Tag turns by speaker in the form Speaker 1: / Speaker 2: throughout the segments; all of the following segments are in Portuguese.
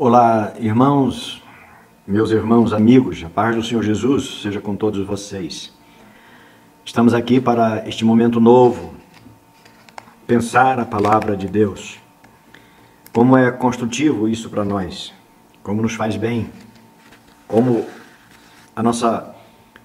Speaker 1: Olá, irmãos, meus irmãos, amigos, a paz do Senhor Jesus seja com todos vocês. Estamos aqui para este momento novo, pensar a palavra de Deus. Como é construtivo isso para nós, como nos faz bem, como a nossa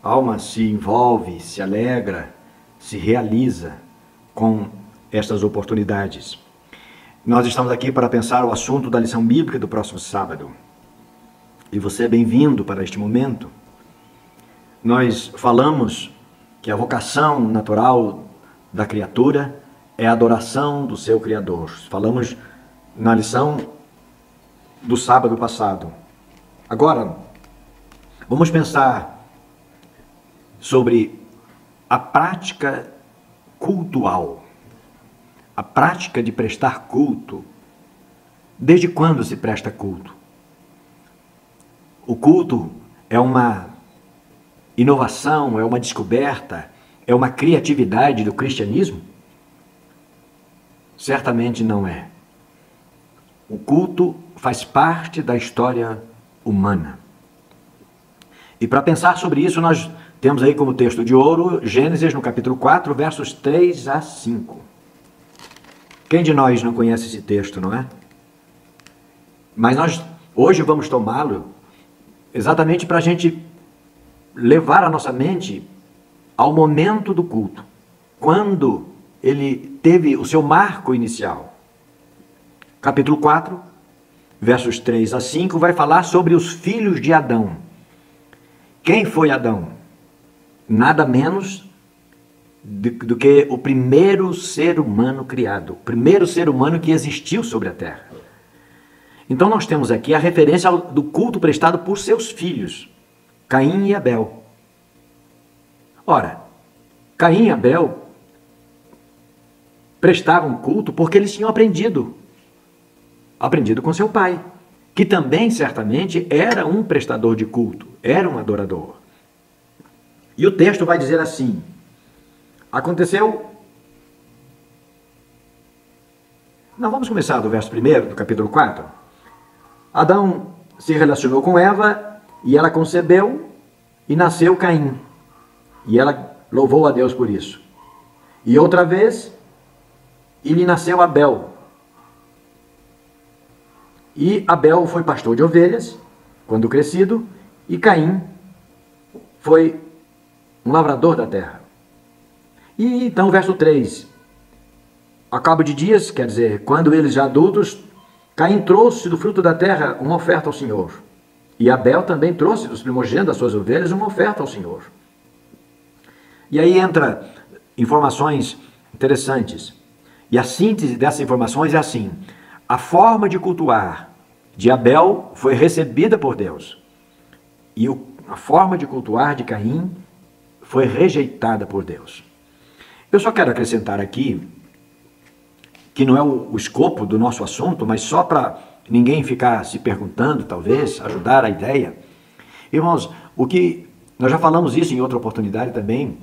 Speaker 1: alma se envolve, se alegra, se realiza com estas oportunidades. Nós estamos aqui para pensar o assunto da lição bíblica do próximo sábado. E você é bem-vindo para este momento. Nós falamos que a vocação natural da criatura é a adoração do seu Criador. Falamos na lição do sábado passado. Agora, vamos pensar sobre a prática cultual. A prática de prestar culto. Desde quando se presta culto? O culto é uma inovação, é uma descoberta, é uma criatividade do cristianismo? Certamente não é. O culto faz parte da história humana. E para pensar sobre isso, nós temos aí como texto de ouro, Gênesis no capítulo 4, versos 3 a 5. Quem de nós não conhece esse texto, não é? Mas nós hoje vamos tomá-lo exatamente para a gente levar a nossa mente ao momento do culto, quando ele teve o seu marco inicial. Capítulo 4, versos 3 a 5, vai falar sobre os filhos de Adão. Quem foi Adão? Nada menos do que o primeiro ser humano criado, o primeiro ser humano que existiu sobre a terra. Então nós temos aqui a referência do culto prestado por seus filhos, Caim e Abel. Ora, Caim e Abel prestavam culto porque eles tinham aprendido com seu pai, que também certamente era um prestador de culto, era um adorador. E o texto vai dizer assim: aconteceu... Não, vamos começar do verso 1 do capítulo 4. Adão se relacionou com Eva e ela concebeu e nasceu Caim. E ela louvou a Deus por isso. E outra vez, e lhe nasceu Abel. E Abel foi pastor de ovelhas, quando crescido, e Caim foi um lavrador da terra. E então, verso 3. Ao cabo de dias, quer dizer, quando eles já adultos, Caim trouxe do fruto da terra uma oferta ao Senhor. E Abel também trouxe dos primogênitos das suas ovelhas uma oferta ao Senhor. E aí entra informações interessantes. E a síntese dessas informações é assim: a forma de cultuar de Abel foi recebida por Deus. E a forma de cultuar de Caim foi rejeitada por Deus. Eu só quero acrescentar aqui, que não é o escopo do nosso assunto, mas só para ninguém ficar se perguntando, talvez, ajudar a ideia. Irmãos, nós já falamos isso em outra oportunidade também,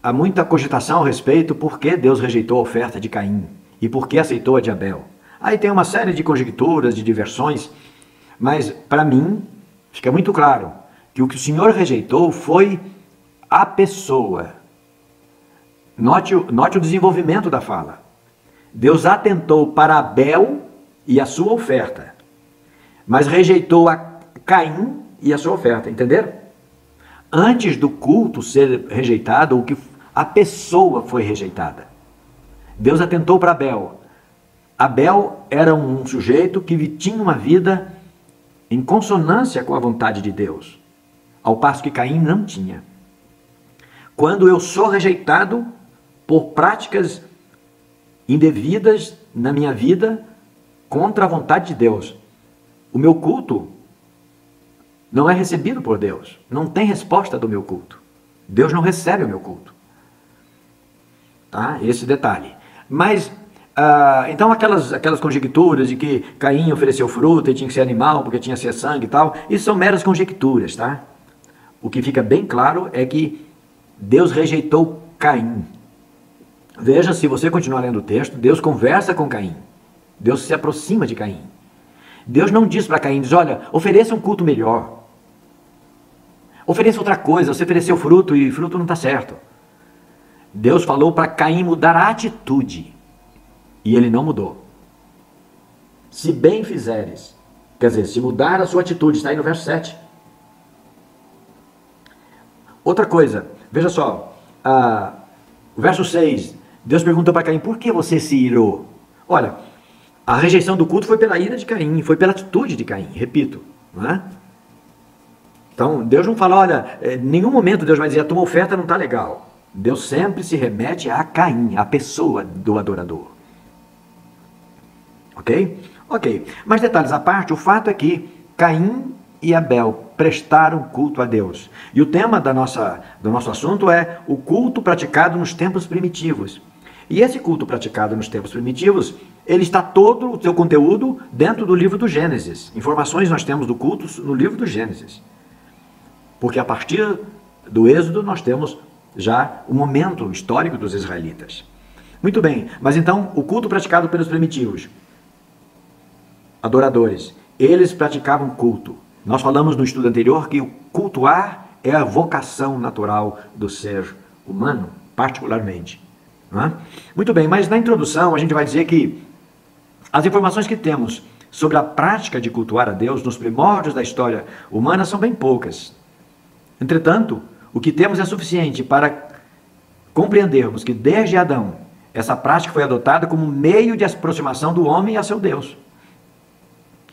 Speaker 1: há muita cogitação a respeito por que Deus rejeitou a oferta de Caim e por que aceitou a de Abel. Aí tem uma série de conjecturas, de diversões, mas para mim fica muito claro que o Senhor rejeitou foi a pessoa. Note o desenvolvimento da fala. Deus atentou para Abel e a sua oferta, mas rejeitou a Caim e a sua oferta, entenderam? Antes do culto ser rejeitado, a pessoa foi rejeitada. Deus atentou para Abel. Abel era um sujeito que tinha uma vida em consonância com a vontade de Deus, ao passo que Caim não tinha. Quando eu sou rejeitado por práticas indevidas na minha vida contra a vontade de Deus, o meu culto não é recebido por Deus, não tem resposta do meu culto. Deus não recebe o meu culto. Tá? Esse detalhe. Mas, então aquelas conjecturas de que Caim ofereceu fruta e tinha que ser animal porque tinha que ser sangue e tal, isso são meras conjecturas, tá? O que fica bem claro é que Deus rejeitou Caim. Veja, se você continuar lendo o texto, Deus conversa com Caim. Deus se aproxima de Caim. Deus não diz para Caim, diz, olha, ofereça um culto melhor. Ofereça outra coisa, você ofereceu fruto e fruto não está certo. Deus falou para Caim mudar a atitude. E ele não mudou. Se bem fizeres, quer dizer, se mudar a sua atitude, está aí no verso 7. Outra coisa, veja só, o verso 6, Deus perguntou para Caim, por que você se irou? Olha, a rejeição do culto foi pela ira de Caim, foi pela atitude de Caim, repito, não é? Então, Deus não fala, olha, em nenhum momento Deus vai dizer, a tua oferta não está legal. Deus sempre se remete a Caim, a pessoa do adorador. Ok? Ok. Mas detalhes à parte, o fato é que Caim e Abel prestaram culto a Deus. E o tema do nosso assunto é o culto praticado nos tempos primitivos. E esse culto praticado nos tempos primitivos, ele está todo o seu conteúdo dentro do livro do Gênesis. Informações nós temos do culto no livro do Gênesis. Porque a partir do Êxodo nós temos já o momento histórico dos israelitas. Muito bem, mas então o culto praticado pelos primitivos, adoradores, eles praticavam culto. Nós falamos no estudo anterior que o cultuar é a vocação natural do ser humano, particularmente. Não é? Muito bem, mas na introdução a gente vai dizer que as informações que temos sobre a prática de cultuar a Deus nos primórdios da história humana são bem poucas. Entretanto, o que temos é suficiente para compreendermos que desde Adão, essa prática foi adotada como meio de aproximação do homem a seu Deus.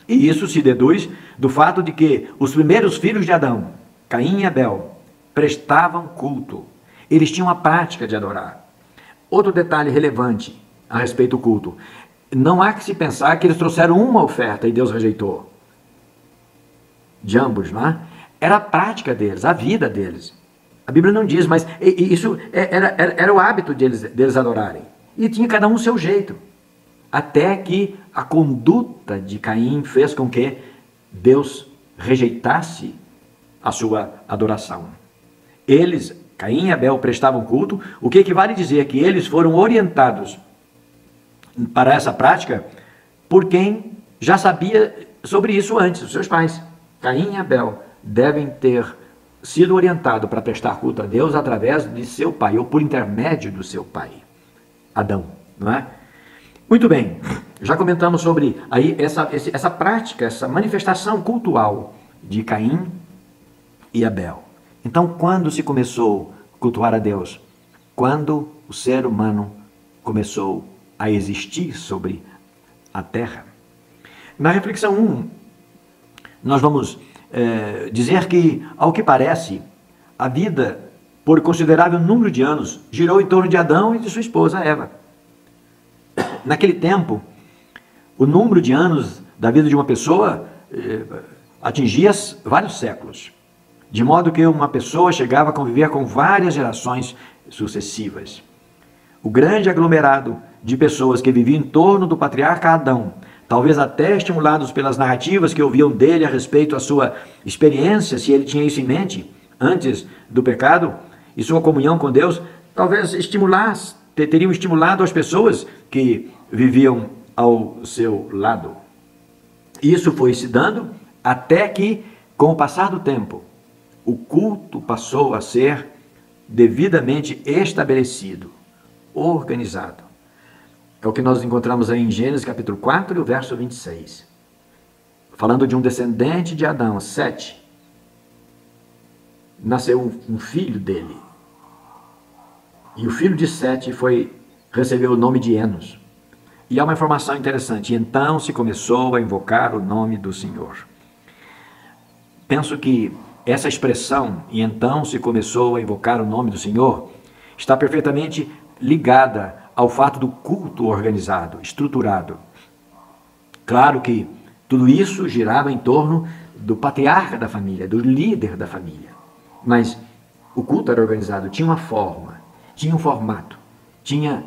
Speaker 1: E isso se deduz do fato de que os primeiros filhos de Adão, Caim e Abel, prestavam culto. Eles tinham a prática de adorar. Outro detalhe relevante a respeito do culto. Não há que se pensar que eles trouxeram uma oferta e Deus rejeitou. De ambos, não é? Era a prática deles, a vida deles. A Bíblia não diz, mas isso era o hábito deles adorarem. E tinha cada um o seu jeito. Até que a conduta de Caim fez com que Deus rejeitasse a sua adoração. Eles, Caim e Abel, prestavam culto, o que equivale a dizer que eles foram orientados para essa prática por quem já sabia sobre isso antes, os seus pais. Caim e Abel devem ter sido orientados para prestar culto a Deus através de seu pai, ou por intermédio do seu pai, Adão, não é? Muito bem, já comentamos sobre aí essa prática, essa manifestação cultual de Caim e Abel. Então, quando se começou a cultuar a Deus? Quando o ser humano começou a existir sobre a terra. Na reflexão 1, nós vamos dizer que, ao que parece, a vida, por considerável número de anos, girou em torno de Adão e de sua esposa Eva. Naquele tempo, o número de anos da vida de uma pessoa atingia vários séculos, de modo que uma pessoa chegava a conviver com várias gerações sucessivas. O grande aglomerado de pessoas que viviam em torno do patriarca Adão, talvez até estimulados pelas narrativas que ouviam dele a respeito da sua experiência, se ele tinha isso em mente, antes do pecado, e sua comunhão com Deus, talvez teriam estimulado as pessoas que viviam ao seu lado. Isso foi se dando até que, com o passar do tempo, o culto passou a ser devidamente estabelecido, organizado. É o que nós encontramos aí em Gênesis capítulo 4 e o verso 26. Falando de um descendente de Adão, Sete, nasceu um filho dele. E o filho de Sete recebeu o nome de Enos. E há uma informação interessante. Então se começou a invocar o nome do Senhor. Penso que essa expressão, e então se começou a invocar o nome do Senhor, está perfeitamente ligada ao fato do culto organizado, estruturado. Claro que tudo isso girava em torno do patriarca da família, do líder da família. Mas o culto era organizado, tinha uma forma, tinha um formato, tinha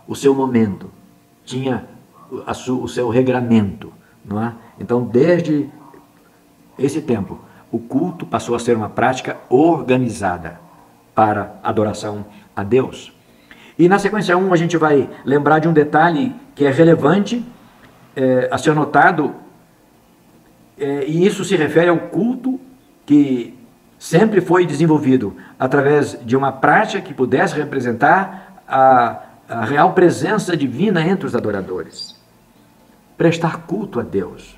Speaker 1: o seu momento, tinha o seu regramento, não é? Então, desde esse tempo, o culto passou a ser uma prática organizada para adoração a Deus. E na sequência 1 a gente vai lembrar de um detalhe que é relevante a ser notado E isso se refere ao culto que sempre foi desenvolvido através de uma prática que pudesse representar a real presença divina entre os adoradores. Prestar culto a Deus.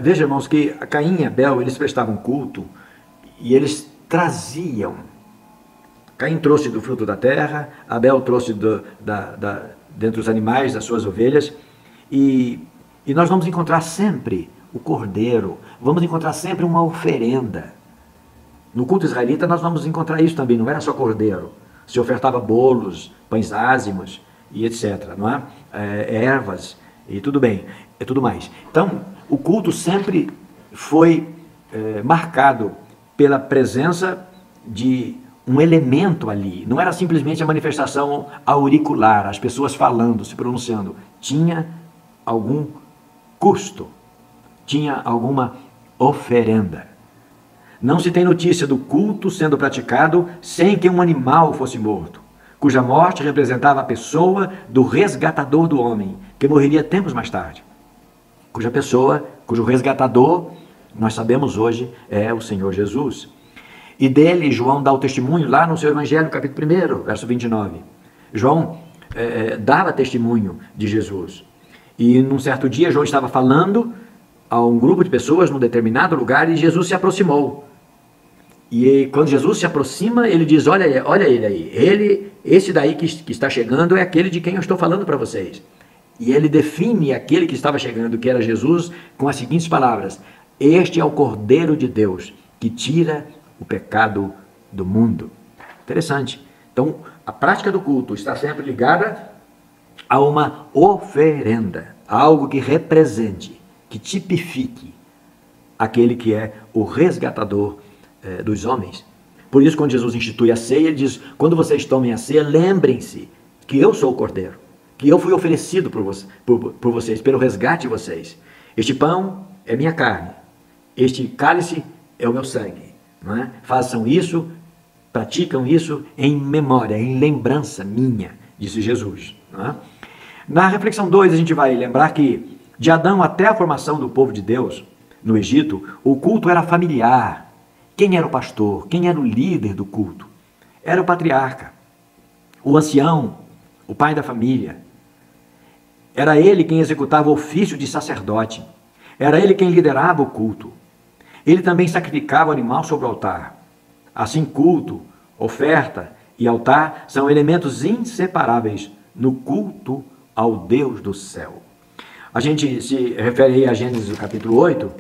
Speaker 1: Veja, irmãos, que Caim e Abel, eles prestavam culto e eles traziam. Caim trouxe do fruto da terra, Abel trouxe dentre os animais, das suas ovelhas, e nós vamos encontrar sempre o cordeiro, vamos encontrar sempre uma oferenda. No culto israelita nós vamos encontrar isso também, não era só cordeiro, se ofertava bolos, pães ázimos e etc, não é? Ervas e tudo bem, e tudo mais. Então, o culto sempre foi marcado pela presença de um elemento ali, não era simplesmente a manifestação auricular, as pessoas falando, se pronunciando, tinha algum custo, tinha alguma oferenda. Não se tem notícia do culto sendo praticado sem que um animal fosse morto, cuja morte representava a pessoa do resgatador do homem, que morreria tempos mais tarde. Cujo resgatador, nós sabemos hoje, é o Senhor Jesus. E dele, João dá o testemunho lá no seu Evangelho, capítulo 1, verso 29. João dava testemunho de Jesus. E num certo dia, João estava falando a um grupo de pessoas num determinado lugar e Jesus se aproximou. E quando Jesus se aproxima, ele diz, olha ele aí, esse daí que está chegando é aquele de quem eu estou falando para vocês. E ele define aquele que estava chegando, que era Jesus, com as seguintes palavras: este é o Cordeiro de Deus, que tira o pecado do mundo. Interessante. Então, a prática do culto está sempre ligada a uma oferenda, a algo que represente, que tipifique aquele que é o resgatador dos homens. Por isso, quando Jesus institui a ceia, ele diz, quando vocês tomem a ceia, lembrem-se que eu sou o Cordeiro, que eu fui oferecido por vocês, pelo resgate de vocês. Este pão é minha carne, este cálice é o meu sangue. Não é? Façam isso, praticam isso em memória, em lembrança minha, disse Jesus. Não é? Na reflexão 2, a gente vai lembrar que de Adão até a formação do povo de Deus no Egito, o culto era familiar. Quem era o pastor? Quem era o líder do culto? Era o patriarca, o ancião, o pai da família. Era ele quem executava o ofício de sacerdote. Era ele quem liderava o culto. Ele também sacrificava o animal sobre o altar. Assim, culto, oferta e altar são elementos inseparáveis no culto ao Deus do céu. A gente se refere aí a Gênesis capítulo 8,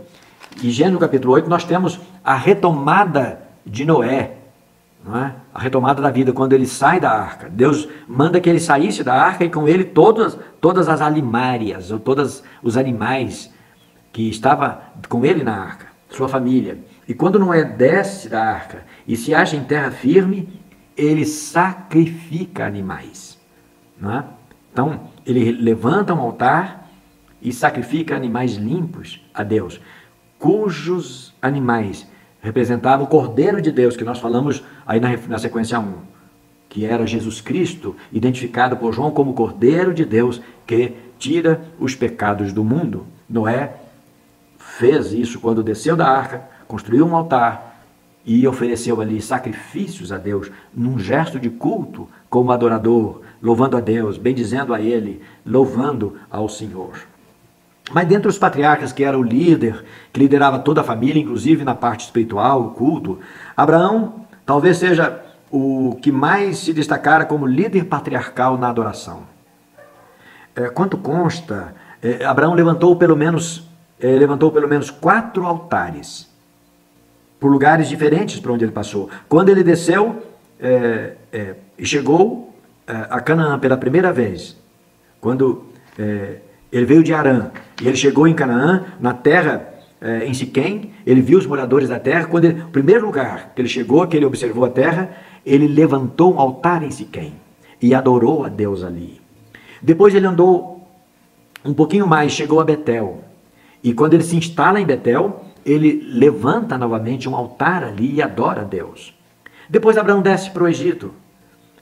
Speaker 1: e Gênesis capítulo 8 nós temos a retomada de Noé, não é? A retomada da vida, quando ele sai da arca. Deus manda que ele saísse da arca e com ele todas as alimárias, ou todos os animais que estavam com ele na arca, sua família. E quando Noé desce da arca e se acha em terra firme, ele sacrifica animais. Não é? Então, ele levanta um altar e sacrifica animais limpos a Deus, cujos animais representavam o Cordeiro de Deus, que nós falamos aí na sequência 1, que era Jesus Cristo, identificado por João como Cordeiro de Deus, que tira os pecados do mundo. Noé fez isso quando desceu da arca, construiu um altar e ofereceu ali sacrifícios a Deus, num gesto de culto, como adorador, louvando a Deus, bendizendo a Ele, louvando ao Senhor. Mas dentre os patriarcas, que era o líder, que liderava toda a família, inclusive na parte espiritual, o culto, Abraão talvez seja o que mais se destacara como líder patriarcal na adoração. Quanto consta, Abraão levantou pelo menos 4 altares, por lugares diferentes por onde ele passou. Quando ele desceu e chegou a Canaã pela primeira vez, quando ele veio de Harã, e ele chegou em Canaã, na terra, em Siquém, ele viu os moradores da terra. O primeiro lugar que ele chegou, que ele observou a terra, ele levantou um altar em Siquém e adorou a Deus ali. Depois ele andou um pouquinho mais, chegou a Betel. E quando ele se instala em Betel, ele levanta novamente um altar ali e adora a Deus. Depois Abraão desce para o Egito.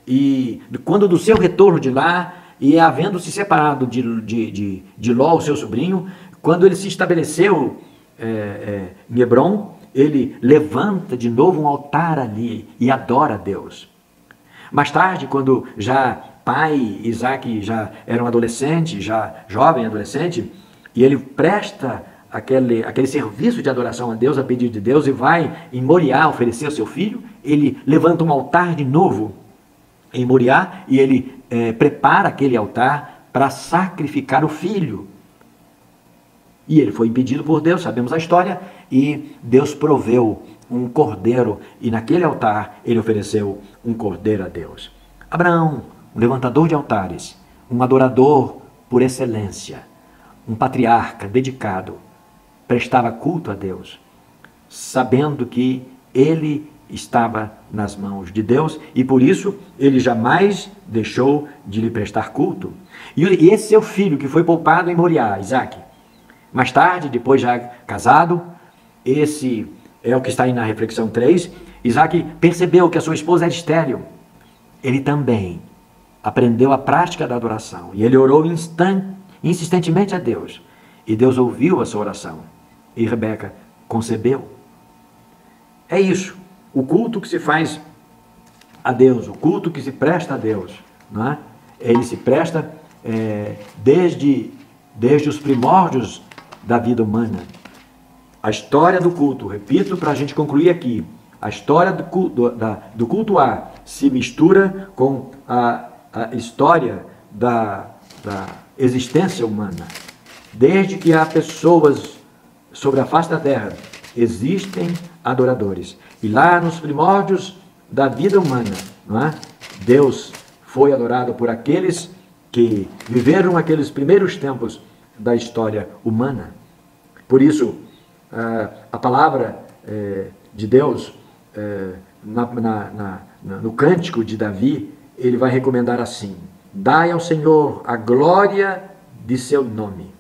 Speaker 1: E quando do seu retorno de lá, e havendo se separado de Ló, o seu sobrinho, Quando ele se estabeleceu em Hebrom, ele levanta de novo um altar ali e adora a Deus. Mais tarde, quando já pai, Isaac já era um adolescente, já jovem adolescente, e ele presta aquele serviço de adoração a Deus, a pedido de Deus, e vai em Moriá oferecer ao seu filho, ele levanta um altar de novo em Moriá, e ele prepara aquele altar para sacrificar o filho. E ele foi impedido por Deus, sabemos a história, e Deus proveu um cordeiro, e naquele altar ele ofereceu um cordeiro a Deus. Abraão, um levantador de altares, um adorador por excelência, um patriarca dedicado, prestava culto a Deus, sabendo que ele estava nas mãos de Deus, e por isso ele jamais deixou de lhe prestar culto. E esse seu filho que foi poupado em Moriá, Isaac, mais tarde, depois já casado, esse é o que está aí na reflexão 3, Isaac percebeu que a sua esposa era estéril. Ele também aprendeu a prática da adoração, e ele orou insistentemente a Deus, e Deus ouviu a sua oração, e Rebeca concebeu. É isso, o culto que se faz a Deus, o culto que se presta a Deus, não é? Ele se presta desde os primórdios da vida humana. A história do culto, repito para a gente concluir aqui, a história do culto A se mistura com a história da existência humana. Desde que há pessoas sobre a face da terra, existem adoradores. E lá nos primórdios da vida humana, não é? Deus foi adorado por aqueles que viveram aqueles primeiros tempos da história humana. Por isso, a palavra de Deus, no cântico de Davi, ele vai recomendar assim: dai ao Senhor a glória de seu nome,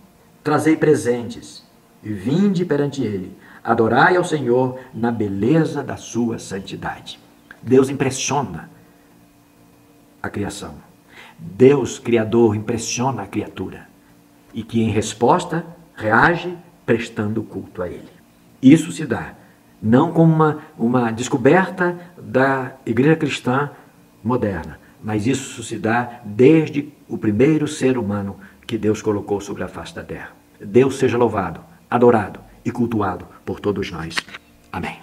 Speaker 1: trazei presentes, e vinde perante ele, adorai ao Senhor na beleza da sua santidade. Deus impressiona a criação. Deus, Criador, impressiona a criatura, e que em resposta reage prestando culto a ele. Isso se dá não como uma descoberta da igreja cristã moderna, mas isso se dá desde o primeiro ser humano que Deus colocou sobre a face da terra. Deus seja louvado, adorado e cultuado por todos nós. Amém.